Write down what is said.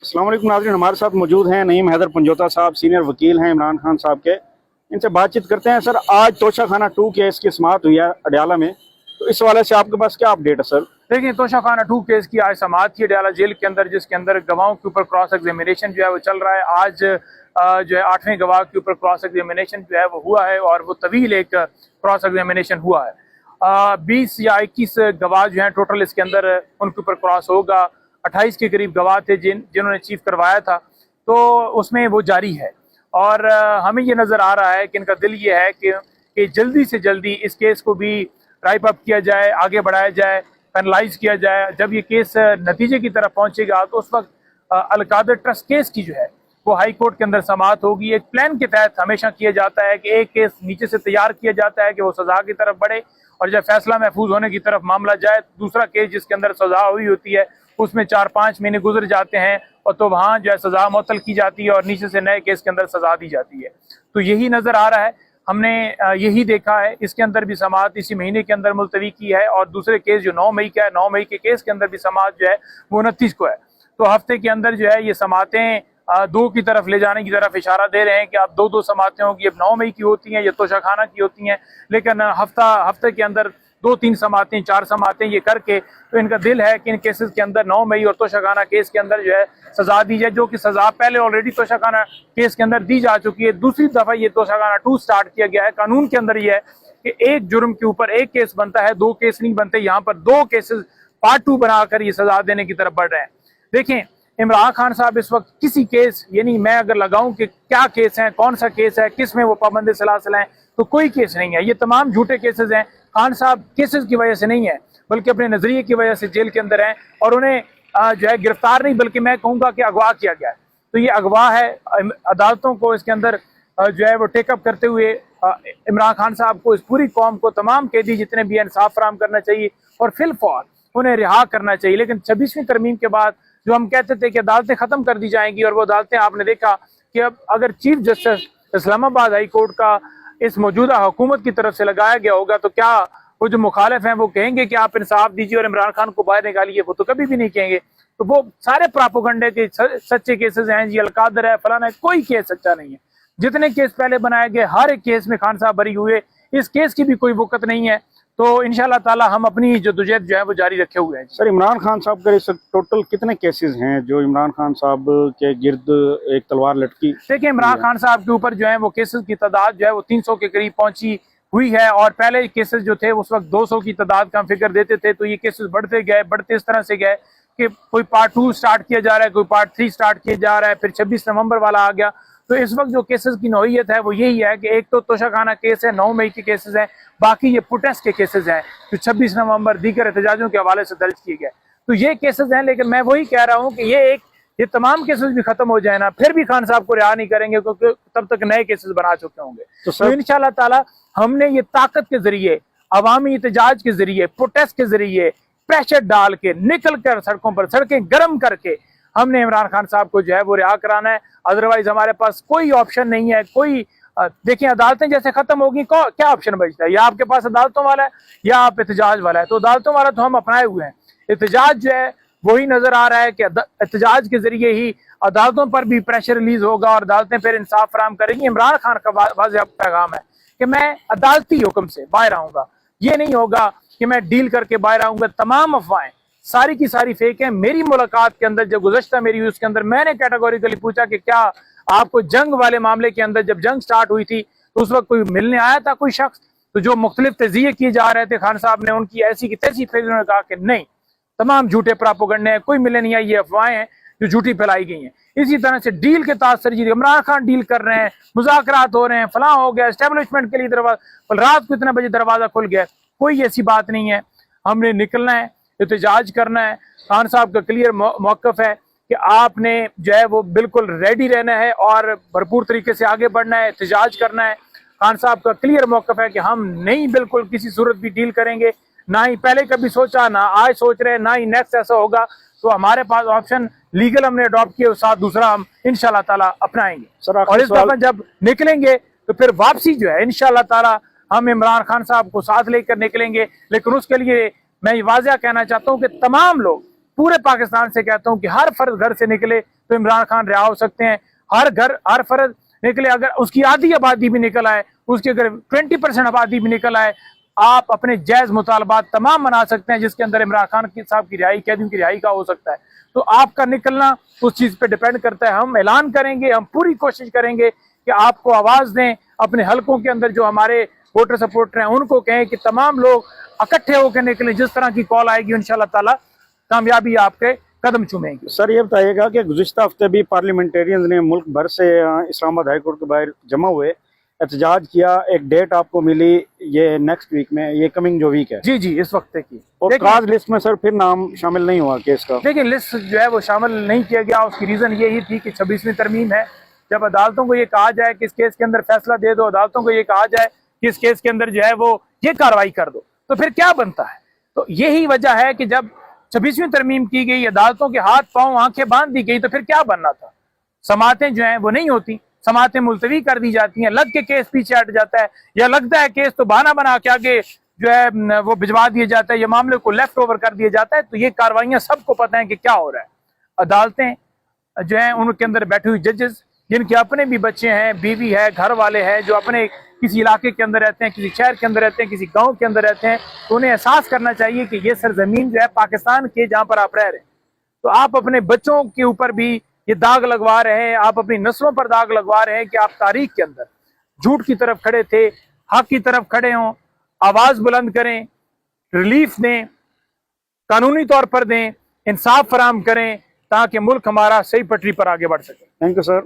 अस्सलाम वालेकुम नाज़रीन, हमारे साथ मौजूद हैं नईम हैदर पंजोता साहब, सीनियर वकील हैं इमरान खान साहब के। इनसे बातचीत करते हैं। सर, आज तोशाखाना 2 केस की समाअत हुई है अडयाला में, तो इस हवाले से आपके पास क्या अपडेट है सर? देखिए, तोशाखाना 2 केस की आज समाअत थी अडयाला जेल के अंदर, जिसके अंदर गवाहों के ऊपर क्रॉस एग्जामिनेशन जो है वो चल रहा है। आज जो है 8वें गवाह के ऊपर क्रॉस एग्जामिनेशन जो है वो हुआ है और वो तवील एक क्रॉस एग्जामिनेशन हुआ है। 20 या 21 गवाह जो हैं टोटल इसके अंदर उनके ऊपर क्रॉस होगा। 28 के करीब गवाह थे जिन्होंने चीफ करवाया था, तो उसमें वो जारी है। और हमें ये नज़र आ रहा है कि इनका दिल ये है कि जल्दी से जल्दी इस केस को भी राइप अप किया जाए, आगे बढ़ाया जाए, पैनलाइज किया जाए। जब ये केस नतीजे की तरफ पहुंचेगा तो उस वक्त अलकादर ट्रस्ट केस की जो है वो हाई कोर्ट के अंदर समाअत होगी। एक प्लान के तहत हमेशा किया जाता है कि एक केस नीचे से तैयार किया जाता है कि वो सजा की तरफ बढ़े, और जब फैसला महफूज होने की तरफ मामला जाए, दूसरा केस जिसके अंदर सजा हुई होती है उसमें 4-5 महीने गुजर जाते हैं और तो वहाँ जो है सजा मुअत्तल की जाती है और नीचे से नए केस के अंदर सजा दी जाती है। तो यही नज़र आ रहा है, हमने यही देखा है। इसके अंदर भी समाअत इसी महीने के अंदर मुलतवी की है और दूसरे केस जो 9 मई का है, 9 मई के केस के अंदर भी समाअत जो है वो 29 को है। तो हफ्ते के अंदर जो है ये समाअतें 2 की तरफ ले जाने की तरफ इशारा दे रहे हैं कि अब 2-2 समाअतें होंगी। अब 9 मई की होती हैं, ये तोशाखाना की होती हैं, लेकिन हफ्ते के अंदर 2-3 समाअतें, 4 समाअतें ये करके, तो इनका दिल है कि इन केसेस के अंदर 9 मई और तोशाखाना केस के अंदर जो है सजा दी जाए, जो कि सजा पहले ऑलरेडी तोशाखाना केस के अंदर दी जा चुकी है। दूसरी दफा ये तोशाखाना 2 स्टार्ट किया गया है। कानून के अंदर ये है कि एक जुर्म के ऊपर एक केस बनता है, 2 केस नहीं बनते। यहाँ पर 2 केसेस पार्ट 2 बनाकर ये सजा देने की तरफ बढ़ रहे हैं। देखें, इमरान खान साहब इस वक्त किसी केस, यानी मैं अगर लगाऊं कि क्या केस है, कौन सा केस है, किस में वो पाबंद सलासल हैं, तो कोई केस नहीं है। ये तमाम झूठे केसेस हैं। खान साहब केसेस की वजह से नहीं है, बल्कि अपने नजरिए की वजह से जेल के अंदर हैं, और उन्हें जो है गिरफ्तार नहीं बल्कि मैं कहूँगा कि अगवा किया गया है। तो ये अगवा है। अदालतों को इसके अंदर जो है वो टेकअप करते हुए इमरान खान साहब को, इस पूरी कौम को, तमाम कैदी जितने भी इंसाफ फराहम करना चाहिए और फिलफौर उन्हें रिहा करना चाहिए। लेकिन 26वीं तरमीम के बाद जो हम कहते थे कि अदालतें खत्म कर दी जाएंगी, और वो अदालतें आपने देखा कि अब अगर chief justice Islamabad high court का इस मौजूदा हुकूमत की तरफ से लगाया गया होगा, तो क्या वो जो मुखालिफ हैं वो कहेंगे कि आप इंसाफ दीजिए और इमरान खान को बाहर निकालिए? वो तो कभी भी नहीं कहेंगे। तो वो सारे प्रोपेगेंडे के सच्चे केसेस हैं जी, अलकादर है, फलाना है, कोई केस सच्चा नहीं है। जितने केस पहले बनाए गए हर एक केस में खान साहब बरी हुए। इस केस की भी कोई वक़्त नहीं है। तो इंशाल्लाह ताला हम अपनी जद्दोजहद जो है वो जारी रखे हुए हैं। सर, इमरान खान साहब के टोटल कितने केसेस हैं जो इमरान खान साहब के गिर्द एक तलवार लटकी? देखिए, इमरान खान साहब के ऊपर जो है वो केसेस की तादाद जो है वो 300 के करीब पहुंची हुई है, और पहले केसेस जो थे उस वक्त 200 की तादाद का हम फिक्र देते थे। तो ये केसेस बढ़ते गए, बढ़ते इस तरह से गए कि कोई पार्ट 2 स्टार्ट किया जा रहा है, कोई पार्ट 3 स्टार्ट किया जा रहा है, फिर 26 नवंबर वाला आ गया। तो इस वक्त जो केसेस की नौइयत है वो यही है कि एक तो तोशाखाना केस है, 9 मई के केसेस हैं, बाकी ये प्रोटेस्ट के केसेस हैं जो 26 नवंबर दीगर एहतजाजों के हवाले से दर्ज किए गए। तो ये केसेस हैं, लेकिन मैं वही कह रहा हूँ कि ये तमाम केसेस भी खत्म हो जाए ना, फिर भी खान साहब को रिहा नहीं करेंगे, क्योंकि तब तक नए केसेस बना चुके होंगे। तो इंशाल्लाह ताला हमने ये ताकत के जरिए, अवामी एहतजाज के जरिए, प्रोटेस्ट के जरिए, प्रेशर डाल के, निकल कर सड़कों पर, सड़कें गर्म करके हमने इमरान खान साहब को जो है वो रिहा कराना है। अदरवाइज हमारे पास कोई ऑप्शन नहीं है। कोई देखिए, अदालतें जैसे खत्म होगी, क्या ऑप्शन बचता है? या आपके पास अदालतों वाला है या आप एहतजाज वाला है। तो अदालतों वाला तो हम अपनाए हुए हैं। एहतजाज जो है वही नजर आ रहा है कि एहतजाज के जरिए ही अदालतों पर भी प्रेशर रिलीज होगा और अदालतें फिर इंसाफ फराहम करेंगी। इमरान खान का वाज़ेह पैगाम है कि मैं अदालती हुक्म से बाहर आऊंगा। ये नहीं होगा कि मैं डील करके बाहर आऊंगा। तमाम अफवाहें सारी की सारी फेक है। मेरी मुलाकात के अंदर, जब गुज़श्ता मेरी हुई, उसके अंदर मैंने कैटेगोरिकली पूछा कि क्या आपको जंग वाले मामले के अंदर, जब जंग स्टार्ट हुई थी तो उस वक्त कोई मिलने आया था कोई शख्स? तो जो मुख्तलिफ तज़िये किए जा रहे थे खान साहब ने, उनकी ऐसी की तैसी, फिर उन्होंने कहा कि नहीं, तमाम झूठे प्रोपेगेंडे हैं, कोई मिलने नहीं आया, ये अफवाहें हैं जो झूठी फैलाई गई हैं। इसी तरह से डील के तासर जी, इमरान खान डील कर रहे हैं, मुज़ाकरात हो रहे हैं, फलां हो गया, एस्टेब्लिशमेंट के लिए दरवाजा, रात को इतने बजे दरवाजा खुल गया। कोई ऐसी बात नहीं है। हमने निकलना है, एहतजाज करना है। खान साहब का क्लियर मौक़िफ़ है कि आपने जो है वो बिल्कुल रेडी रहना है और भरपूर तरीके से आगे बढ़ना है, एहतजाज करना है। खान साहब का क्लियर मौक़िफ़ है कि हम नहीं बिल्कुल किसी सूरत भी डील करेंगे, ना ही पहले कभी सोचा, ना आज सोच रहे हैं, ना ही नेक्स्ट ऐसा होगा। तो हमारे पास ऑप्शन लीगल हमने अडॉप्ट किए, साथ दूसरा हम इंशाल्लाह ताला अपनाएंगे। और इस दफा जब निकलेंगे तो फिर वापसी जो है इंशाल्लाह ताला हम इमरान खान साहब को साथ लेकर निकलेंगे। लेकिन उसके लिए मैं ये वाज़ेह कहना चाहता हूँ कि तमाम लोग, पूरे पाकिस्तान से कहता हूं कि हर फर्द घर से निकले तो इमरान खान रिहा हो सकते हैं। हर फर्द निकले, अगर उसकी आधी आबादी भी निकल आए, उसकी अगर 20% आबादी भी निकल आए, आप अपने जायज मुतालबात तमाम मना सकते हैं, जिसके अंदर इमरान खान साहब की रिहाई, कैदियों की रिहाई का हो सकता है। तो आपका निकलना उस चीज पे डिपेंड करता है। हम ऐलान करेंगे, हम पूरी कोशिश करेंगे कि आपको आवाज दें, अपने हलकों के अंदर जो हमारे वोटर सपोर्टर हैं उनको कहें कि तमाम लोग इकट्ठे होकर निकलें। जिस तरह की कॉल आएगी इंशाल्लाह ताला कामयाबी आपके कदम चूमेंगे। सर ये बताइएगा कि गुज़िश्ता हफ्ते भी पार्लियामेंटेरियंस ने मुल्क भर से इस्लामाबाद हाई कोर्ट के बाहर जमा हुए, एहतजाज किया। एक डेट आपको मिली ये नेक्स्ट वीक में, ये कमिंग जो वीक है जी जी, इस वक्त की। और काज लिस्ट में सर फिर नाम शामिल नहीं हुआ केस का। देखिए, लिस्ट जो है वो शामिल नहीं किया गया। उसकी रीजन यही थी कि 26वीं तरमीम है। जब अदालतों को ये कहा जाए कि इस केस के अंदर फैसला दे दो, अदालतों को ये कहा जाए कि इस केस के अंदर जो है वो ये कार्रवाई कर दो, तो फिर क्या बनता है। तो यही वजह है कि जब 26वीं तरमीम की गई, अदालतों के हाथ पांव आंखें बांध दी गई, तो फिर क्या बनना था। समातें जो हैं वो नहीं होती, समातें मुलतवी कर दी जाती हैं, लग के केस पीछे हट जाता है, या लगता है केस तो बहाना बना के आगे जो है वो भिजवा दिया जाता है, या मामले को लेफ्ट ओवर कर दिया जाता है। तो ये कार्रवाइयां सबको पता है कि क्या हो रहा है। अदालतें जो हैं उनके अंदर बैठे हुए जजेस, जिनके अपने भी बच्चे हैं, बीवी है, घर वाले हैं, जो अपने किसी इलाके के अंदर रहते हैं, किसी शहर के अंदर रहते हैं, किसी गांव के अंदर रहते हैं, तो उन्हें एहसास करना चाहिए कि ये सरजमीन जो है पाकिस्तान के, जहां पर आप रह रहे हैं। तो आप अपने बच्चों के ऊपर भी ये दाग लगवा रहे हैं, आप अपनी नस्लों पर दाग लगवा रहे हैं कि आप तारीख के अंदर झूठ की तरफ खड़े थे, हक की तरफ खड़े हों, आवाज बुलंद करें, रिलीफ दें, कानूनी तौर पर दें, इंसाफ फराहम करें, ताकि मुल्क हमारा सही पटरी पर आगे बढ़ सके। Thank you sir.